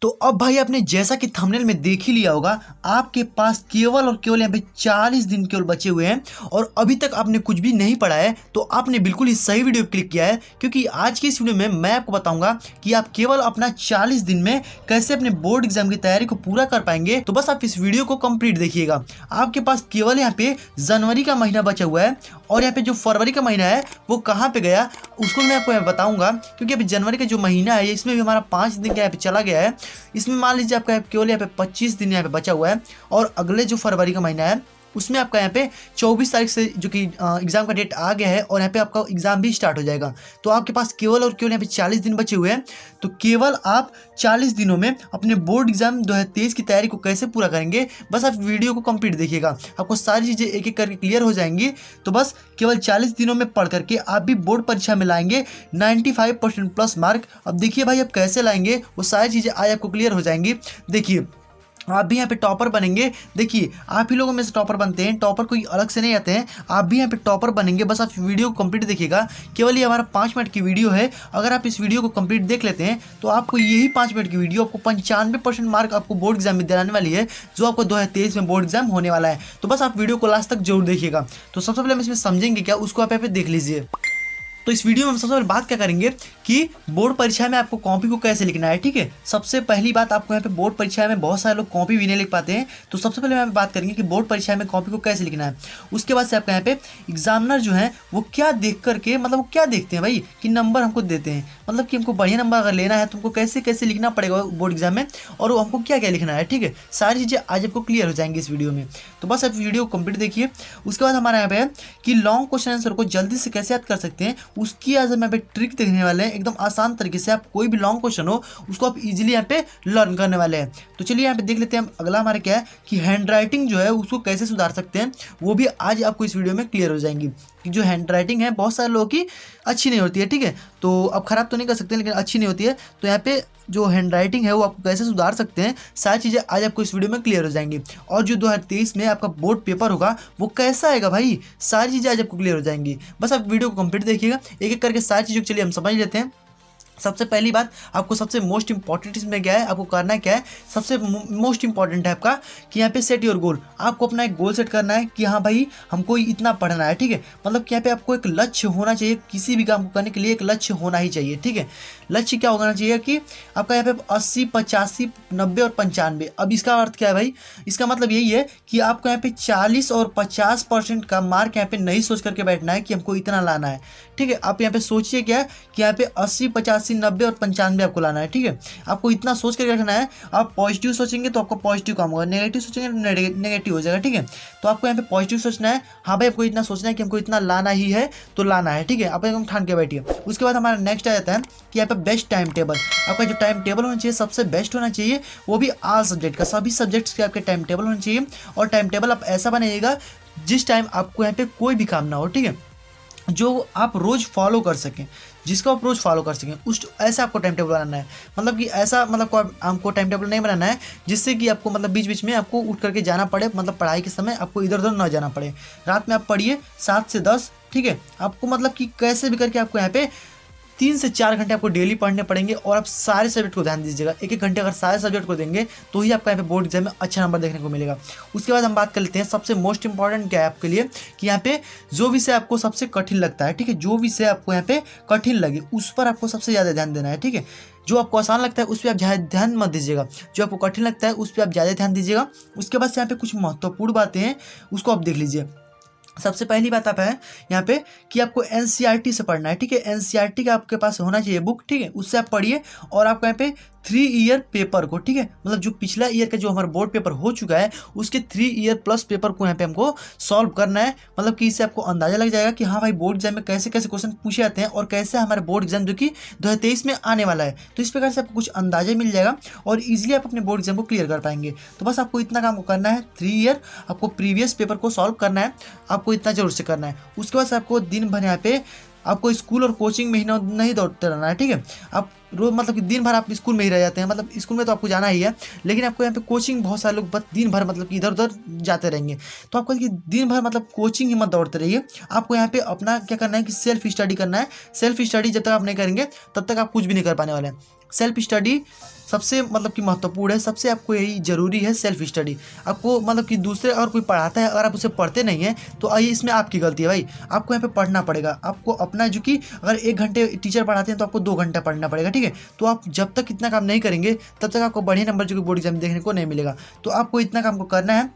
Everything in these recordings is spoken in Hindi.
तो अब भाई आपने जैसा कि थंबनेल में देख ही लिया होगा, आपके पास केवल और केवल यहाँ पे 40 दिन केवल बचे हुए हैं और अभी तक आपने कुछ भी नहीं पढ़ा है, तो आपने बिल्कुल ही सही वीडियो क्लिक किया है। क्योंकि आज की इस वीडियो में मैं आपको बताऊंगा कि आप केवल अपना 40 दिन में कैसे अपने बोर्ड एग्जाम की तैयारी को पूरा कर पाएंगे। तो बस आप इस वीडियो को कंप्लीट देखिएगा। आपके पास केवल यहाँ पे जनवरी का महीना बचा हुआ है और यहाँ पे जो फरवरी का महीना है वो कहाँ पे गया उसको मैं आपको बताऊंगा। क्योंकि अभी जनवरी का जो महीना है इसमें भी हमारा 5 दिन का यहाँ पे चला गया है। इसमें मान लीजिए आपका केवल यहाँ पे 25 दिन यहाँ पे बचा हुआ है और अगले जो फरवरी का महीना है उसमें आपका यहाँ पे 24 तारीख से जो कि एग्जाम का डेट आ गया है और यहाँ पे आपका एग्जाम भी स्टार्ट हो जाएगा। तो आपके पास केवल और केवल यहाँ पे 40 दिन बचे हुए हैं। तो केवल आप 40 दिनों में अपने बोर्ड एग्जाम 2023 की तैयारी को कैसे पूरा करेंगे, बस आप वीडियो को कंप्लीट देखिएगा। आपको सारी चीज़ें एक एक करके क्लियर हो जाएंगी। तो बस केवल 40 दिनों में पढ़ करके आप भी बोर्ड परीक्षा में लाएंगे 95% प्लस मार्क। अब देखिए भाई आप कैसे लाएंगे, वो सारी चीज़ें आज आपको क्लियर हो जाएंगी। देखिए आप भी यहाँ पे टॉपर बनेंगे। देखिए आप ही लोगों में से टॉपर बनते हैं, टॉपर कोई अलग से नहीं आते हैं, आप भी यहाँ पे टॉपर बनेंगे। बस आप वीडियो को कंप्लीट देखिएगा। केवल ये हमारा 5 मिनट की वीडियो है। अगर आप इस वीडियो को कंप्लीट देख लेते हैं तो आपको यही 5 मिनट की वीडियो आपको 95% मार्क आपको बोर्ड एग्जाम में दिलाने वाली है, जो आपको 2023 में बोर्ड एग्जाम होने वाला है। तो बस आप वीडियो को लास्ट तक जरूर देखिएगा। तो सबसे पहले हम इसमें समझेंगे क्या, उसको आप यहाँ पे देख लीजिए। तो इस वीडियो में हम सबसे पहले बात क्या करेंगे कि बोर्ड परीक्षा में आपको कॉपी को कैसे लिखना है। ठीक है, सबसे पहली बात आपको यहाँ पे बोर्ड परीक्षा में बहुत सारे लोग कॉपी भी नहीं लिख पाते हैं। तो सबसे पहले यहाँ पे बात करेंगे कि बोर्ड परीक्षा में कॉपी को कैसे लिखना है। उसके बाद से आपका यहाँ पे एग्जामिनर जो है वो क्या देख करके, मतलब वो क्या देखते हैं भाई कि नंबर हमको देते हैं, मतलब कि हमको बढ़िया नंबर अगर लेना है तो हमको कैसे कैसे लिखना पड़ेगा बोर्ड एग्जाम में और वो हमको क्या क्या लिखना है। ठीक है, सारी चीज़ें आज आपको क्लियर हो जाएंगी इस वीडियो में। तो बस आप वीडियो कंप्लीट देखिए। उसके बाद हमारा यहाँ पे है कि लॉन्ग क्वेश्चन आंसर को जल्दी से कैसे याद कर सकते हैं, उसकी आज हम ट्रिक देखने वाले हैं। एकदम आसान तरीके से आप कोई भी लॉन्ग क्वेश्चन हो उसको आप इजीली यहाँ पे लर्न करने वाले हैं। तो चलिए यहाँ पे देख लेते हैं। अगला हमारा क्या है कि हैंड राइटिंग जो है उसको कैसे सुधार सकते हैं, वो भी आज आपको इस वीडियो में क्लियर हो जाएंगी। कि जो हैंड राइटिंग है बहुत सारे लोगों की अच्छी नहीं होती है। ठीक है, तो अब खराब तो नहीं कर सकते लेकिन अच्छी नहीं होती है। तो यहाँ पे जो हैंड राइटिंग है वो आपको कैसे सुधार सकते हैं, सारी चीज़ें आज आपको इस वीडियो में क्लियर हो जाएंगी। और जो 2023 में आपका बोर्ड पेपर होगा वो कैसा आएगा भाई, सारी चीज़ें आज आपको क्लियर हो जाएंगी। बस आप वीडियो को कंप्लीट देखिएगा, एक एक करके सारी चीज़ों को चलिए हम समझ लेते हैं। सबसे पहली बात आपको सबसे मोस्ट इंपॉर्टेंट इसमें क्या है, आपको करना क्या है, सबसे मोस्ट इंपॉर्टेंट है आपका कि यहाँ पे सेट योर गोल। आपको अपना एक गोल सेट करना है कि हाँ भाई हमको इतना पढ़ना है। ठीक है, मतलब कि यहाँ पे आपको एक लक्ष्य होना चाहिए। किसी भी काम को करने के लिए एक लक्ष्य होना ही चाहिए। ठीक है, लक्ष्य क्या होना चाहिए कि आपका यहाँ पे 80, 85, 90 और 95। अब इसका अर्थ क्या है भाई, इसका मतलब यही है कि आपको यहाँ पे 40 और 50% का मार्क यहाँ पे नहीं सोच करके बैठना है कि हमको इतना लाना है। ठीक है, आप यहाँ पे सोचिए क्या है कि यहाँ पे 80, 85, 90 और 95 आपको लाना है। ठीक है, आपको इतना सोच करके रखना है। आप पॉजिटिव सोचेंगे तो आपका पॉजिटिव काम होगा, नेगेटिव सोचेंगे तो नेगेटिव हो जाएगा। ठीक है, तो आपको यहाँ पे पॉजिटिव सोचना है। हाँ भाई आपको इतना सोचना है कि हमको इतना लाना ही है तो लाना है। ठीक है, आप एकदम ठान के बैठिए। उसके बाद हमारा नेक्स्ट आ जाता है कि यहाँ पे बेस्ट टाइम टेबल। आपका जो टाइम टेबल होना चाहिए सबसे बेस्ट होना चाहिए, वो भी ऑल सब्जेक्ट का, सभी सब्जेक्ट्स के आपके टाइम टेबल होना चाहिए। और टाइम टेबल आप ऐसा बनाइएगा जिस टाइम आपको यहाँ पे कोई भी काम ना हो। ठीक है, जो आप रोज़ फॉलो कर सकें, जिसको आप रोज़ फॉलो कर सकें, उस ऐसा आपको टाइम टेबल बनाना है। मतलब कि ऐसा मतलब आपको टाइम टेबल नहीं बनाना है जिससे कि आपको मतलब बीच बीच में आपको उठ करके जाना पड़े, मतलब पढ़ाई के समय आपको इधर उधर ना जाना पड़े। रात में आप पढ़िए 7 से 10। ठीक है, आपको मतलब कि कैसे भी करके आपको यहाँ पे 3 से 4 घंटे आपको डेली पढ़ने पड़ेंगे और आप सारे सब्जेक्ट को ध्यान दीजिएगा। एक एक घंटे अगर सारे सब्जेक्ट को देंगे तो ही आपका यहाँ पे बोर्ड एग्जाम में अच्छा नंबर देखने को मिलेगा। उसके बाद हम बात कर लेते हैं सबसे मोस्ट इंपॉर्टेंट क्या है आपके लिए कि यहाँ पे जो विषय आपको सबसे कठिन लगता है। ठीक है, जो विषय आपको यहाँ पे कठिन लगे उस पर आपको सबसे ज़्यादा ध्यान देना है। ठीक है, जो आपको आसान लगता है उस पर आप ज़्यादा ध्यान मत दीजिएगा, जो आपको कठिन लगता है उस पर आप ज़्यादा ध्यान दीजिएगा। उसके बाद से यहाँ पे कुछ महत्वपूर्ण बातें हैं, उसको आप देख लीजिए। सबसे पहली बात आप है यहाँ पे कि आपको एनसीईआरटी से पढ़ना है। ठीक है, एनसीईआरटी का आपके पास होना चाहिए बुक। ठीक है, उससे आप पढ़िए और आपको यहाँ पे 3 ईयर पेपर को, ठीक है, मतलब जो पिछला ईयर का जो हमारा बोर्ड पेपर हो चुका है उसके 3 ईयर प्लस पेपर को यहाँ पे हमको सॉल्व करना है। मतलब कि इससे आपको अंदाजा लग जाएगा कि हाँ भाई बोर्ड एग्जाम में कैसे कैसे क्वेश्चन पूछे जाते हैं और कैसे हमारे बोर्ड एग्जाम जो कि 2023 में आने वाला है। तो इस प्रकार से आपको कुछ अंदाजा मिल जाएगा और ईजिली आप अपने बोर्ड एग्जाम को क्लियर कर पाएंगे। तो बस आपको इतना काम करना है, 3 ईयर आपको प्रीवियस पेपर को सॉल्व करना है, आपको इतना जरूर से करना है। उसके बाद से आपको दिन भर यहाँ पे आपको स्कूल और कोचिंग में ही नहीं दौड़ते रहना है। ठीक है, आप रोज मतलब कि दिन भर आप स्कूल में ही रह जाते हैं, मतलब स्कूल में तो आपको जाना ही है लेकिन आपको यहाँ पे कोचिंग बहुत सारे लोग बस दिन भर मतलब कि इधर उधर जाते रहेंगे। तो आपको कि दिन भर मतलब कोचिंग ही मत दौड़ते रहिए। आपको यहाँ पे अपना क्या करना है कि सेल्फ स्टडी करना है। सेल्फ स्टडी जब तक आप नहीं करेंगे तब तक आप कुछ भी नहीं कर पाने वाले हैं। सेल्फ स्टडी सबसे मतलब कि महत्वपूर्ण है, सबसे आपको यही ज़रूरी है सेल्फ स्टडी। आपको मतलब कि दूसरे अगर कोई पढ़ाता है, अगर आप उसे पढ़ते नहीं हैं तो आइए इसमें आपकी गलती है भाई। आपको यहाँ पे पढ़ना पड़ेगा, आपको अपना जो कि अगर 1 घंटे टीचर पढ़ाते हैं तो आपको 2 घंटा पढ़ना पड़ेगा, ठीक है। तो आप जब तक इतना काम नहीं करेंगे तब तक आपको बढ़िया नंबर जो कि बोर्ड एग्जाम देखने को नहीं मिलेगा। तो आपको इतना काम को करना है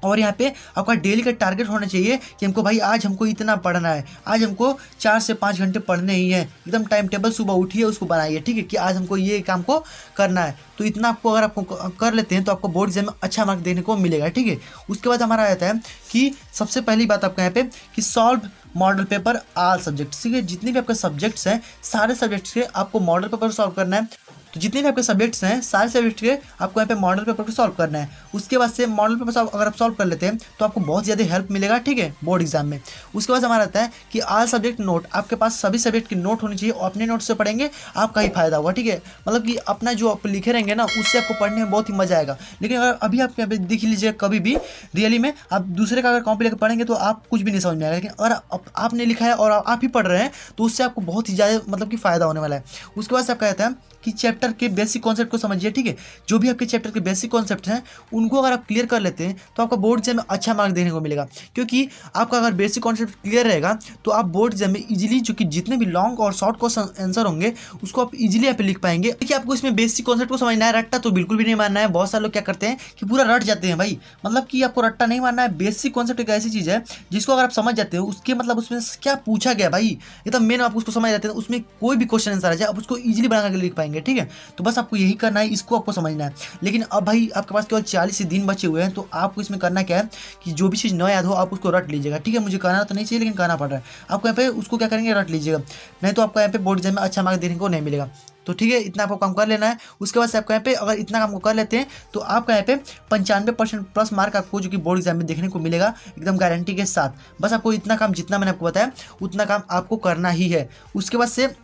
और यहाँ पे आपका डेली का टारगेट होना चाहिए कि हमको भाई आज हमको इतना पढ़ना है, आज हमको 4 से 5 घंटे पढ़ने ही है। एकदम टाइम टेबल सुबह उठिए उसको बनाइए, ठीक है, कि आज हमको ये काम को करना है। तो इतना आपको अगर आपको कर लेते हैं तो आपको बोर्ड एग्जाम में अच्छा मार्क देने को मिलेगा, ठीक है। उसके बाद हमारा आता है कि सबसे पहली बात आपका यहाँ पे कि solve model paper all subjects, ठीक है। जितने भी आपके सब्जेक्ट्स हैं सारे सब्जेक्ट्स के आपको मॉडल पेपर सॉल्व करना है। तो जितने भी आपके सब्जेक्ट्स हैं सारे सब्जेक्ट के आपको यहाँ पे मॉडल पेपर को सॉल्व करना है। उसके बाद से मॉडल पेपर अगर आप सॉल्व कर लेते हैं तो आपको बहुत ज़्यादा हेल्प मिलेगा, ठीक है, बोर्ड एग्जाम में। उसके बाद हमारा आता है कि ऑल सब्जेक्ट नोट, आपके पास सभी सब्जेक्ट की नोट होनी चाहिए और अपने नोट से पढ़ेंगे आपका ही फायदा होगा, ठीक है। मतलब कि अपना जो आप लिखे रहेंगे ना उससे आपको पढ़ने में बहुत ही मजा आएगा। लेकिन अगर अभी आप यहाँ पे देख लीजिएगा, कभी भी रियली में आप दूसरे का अगर कॉपी लेकर पढ़ेंगे तो आप कुछ भी नहीं समझ में आएगा। लेकिन अगर आपने लिखा है और आप ही पढ़ रहे हैं तो उससे आपको बहुत ही ज़्यादा मतलब कि फ़ायदा होने वाला है। उसके बाद से आपका कहता है कि चैप्टर के बेसिक कॉन्सेप्ट को समझिए, ठीक है। जो भी आपके चैप्टर के बेसिक कॉन्सेप्ट हैं उनको अगर आप क्लियर कर लेते हैं तो आपको बोर्ड एग्जाम में अच्छा मार्क देने को मिलेगा। क्योंकि आपका अगर बेसिक कॉन्सेप्ट क्लियर रहेगा तो आप बोर्ड एग्जाम में इजीली जो कि जितने भी लॉन्ग और शॉर्ट क्वेश्चन आंसर होंगे उसको आप इजीली यहाँ पे लिख पाएंगे। देखिए आपको इसमें बेसिक कॉन्सेप्ट को समझना है, रट्टा तो बिल्कुल भी नहीं मानना है। बहुत सारे लोग क्या करते हैं कि पूरा रट जाते हैं भाई, मतलब कि आपको रट्टा नहीं मानना है। बेसिक कॉन्सेप्ट एक ऐसी चीज़ है जिसको अगर आप समझ जाते हो उसके मतलब उसमें क्या पूछा गया भाई एकदम मेन आप उसको समझ जाते हैं, उसमें कोई भी क्वेश्चन आंसर आ जाए आप उसको ईजिली बना कर लिख पाएंगे, ठीक है। तो बस आपको यही करना है, इसको आपको समझना है। लेकिन अब भाई आपके पास केवल 40 दिन बचे हुए हैं तो आपको इसमें करना क्या है कि जो भी चीज़ न याद हो आप उसको रट लीजिएगा, ठीक है। मुझे कहना तो नहीं चाहिए लेकिन कहना पड़ रहा है आपको। यहाँ पे उसको क्या करेंगे, रट लीजिएगा, नहीं तो आपको यहाँ पे बोर्ड एग्जाम में अच्छा मार्क देने को नहीं मिलेगा। तो ठीक है, इतना आपको काम कर लेना है। उसके बाद से आपको यहाँ पे अगर इतना काम को कर लेते हैं तो आपका यहाँ पे 95% प्लस मार्क आपको जो कि बोर्ड एग्जाम में देखने को मिलेगा एकदम गारंटी के साथ। बस आपको इतना काम जितना मैंने आपको बताया उतना काम आपको करना ही है। उसके बाद से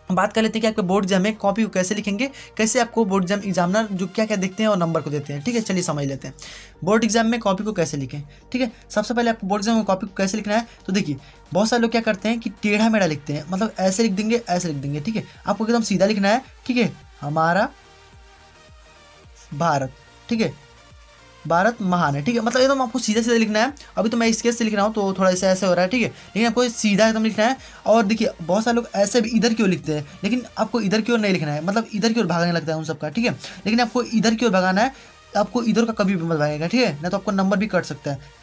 बात कर लेते हैं कि आपके बोर्ड एग्जाम में कॉपी को कैसे लिखेंगे, कैसे आपको बोर्ड एग्जाम एग्जामिनर जो क्या क्या देखते हैं और नंबर को देते हैं, ठीक है। चलिए समझ लेते हैं बोर्ड एग्जाम में कॉपी को कैसे लिखें, ठीक है। सबसे पहले आपको बोर्ड एग्जाम में कॉपी को कैसे लिखना है तो देखिए बहुत सारे लोग क्या करते हैं कि टेढ़ा मेढ़ा लिखते हैं, मतलब ऐसे लिख देंगे ऐसे लिख देंगे, ठीक है। आपको एकदम सीधा लिखना है, ठीक है। हमारा भारत, ठीक है, भारत महान है, ठीक है। मतलब एकदम आपको सीधा सीधा लिखना है। अभी तो मैं स्केच से लिख रहा हूँ तो थोड़ा ऐसे ऐसे हो रहा है, ठीक है, लेकिन आपको सीधा एकदम लिखना है। और देखिए बहुत सारे लोग ऐसे भी इधर की ओर लिखते हैं लेकिन आपको इधर की ओर नहीं लिखना है, मतलब इधर की ओर भागने लगता है उन सबका, ठीक है। लेकिन आपको इधर की ओर भगाना है, आपको इधर का कभी भी मत भागेगा, ठीक है, ना तो आपको नंबर भी कट सकता है।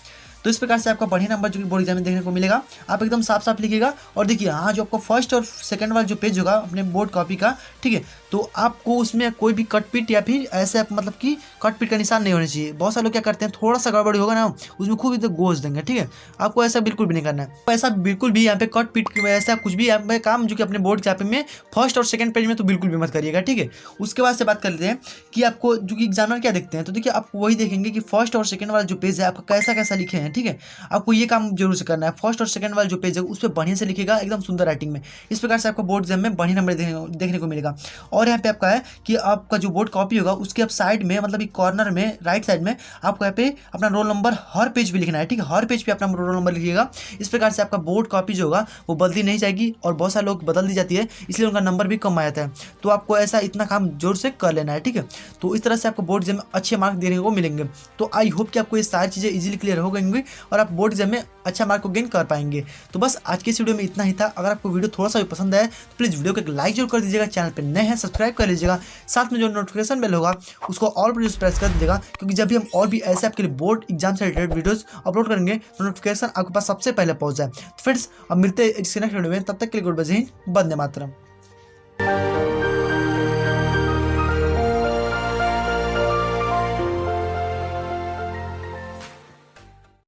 तो इस प्रकार से आपका बढ़िया नंबर जो कि बोर्ड एग्जाम में देखने को मिलेगा। आप एकदम साफ साफ लिखिएगा। और देखिए हाँ, जो आपको फर्स्ट और सेकंड वाला जो पेज होगा अपने बोर्ड कॉपी का, ठीक है, तो आपको उसमें कोई भी कट पीट या फिर ऐसे आप मतलब कि कट पीट का निशान नहीं होना चाहिए। बहुत सारे लोग क्या करते हैं थोड़ा सा गड़बड़ी होगा ना उसमें खूब इधर गोज देंगे, ठीक है। आपको ऐसा बिल्कुल भी नहीं करना है। ऐसा बिल्कुल भी यहाँ पे कट पीट ऐसा कुछ भी यहाँ पे काम जो कि अपने बोर्ड एग्जाम में फर्स्ट और सेकंड पेज में तो बिल्कुल भी मत करिएगा, ठीक है। उसके बाद से बात कर लेते हैं कि आपको जो कि एग्जामिनर क्या देखते हैं। तो देखिए आप वही देखेंगे कि फर्स्ट और सेकंड वाला जो पेज है आपका कैसा कैसा लिखे हैं, ठीक है। आपको ये काम जरूर से करना है। फर्स्ट और सेकंड वाला जो पेज है उस पर बढ़िया से लिखेगा एकदम सुंदर राइटिंग में। इस प्रकार से आपको बोर्ड एग्जाम में बढ़िया नंबर देखने को मिलेगा। और यहाँ पे आपका है कि आपका जो बोर्ड कॉपी होगा उसके आप साइड में मतलब एक कॉर्नर में राइट साइड में आपको यहाँ पे अपना रोल नंबर हर पेज पे लिखना है, ठीक है। हर पेज पे अपना रोल नंबर लिखिएगा। इस प्रकार से आपका बोर्ड कॉपी जो होगा वो बदली नहीं जाएगी और बहुत सारे लोग बदल दी जाती है इसलिए उनका नंबर भी कम आ जाता है। तो आपको ऐसा इतना काम जोर से कर लेना है, ठीक है। तो इस तरह से आपको बोर्ड एग्जाम में अच्छे मार्क्स देने को मिलेंगे। तो आई होप कि आपको ये सारी चीज़ें इजीली क्लियर हो गई और आप बोर्ड एग्जाम में अच्छा मार्क को गेन कर पाएंगे। तो बस आज के इस वीडियो में इतना ही था। अगर आपको वीडियो थोड़ा सा भी पसंद आए तो प्लीज़ वीडियो को एक लाइक जरूर कर दीजिएगा। चैनल पे नए हैं सब्सक्राइब कर लीजिएगा। साथ में जो नोटिफिकेशन बेल होगा उसको ऑल पर प्रेस कर दीजिएगा, क्योंकि जब भी हम और भी ऐसे आपके लिए बोर्ड एग्जाम से रिलेटेड वीडियोस अपलोड करेंगे तो नोटिफिकेशन आपके पास सबसे पहले पहुंच जाए। तो फ्रेंड्स अब मिलते हैं इस नेक्स्ट वीडियो में, तब तक के लिए गुड बाय, जय हिंद, वंदे मातरम।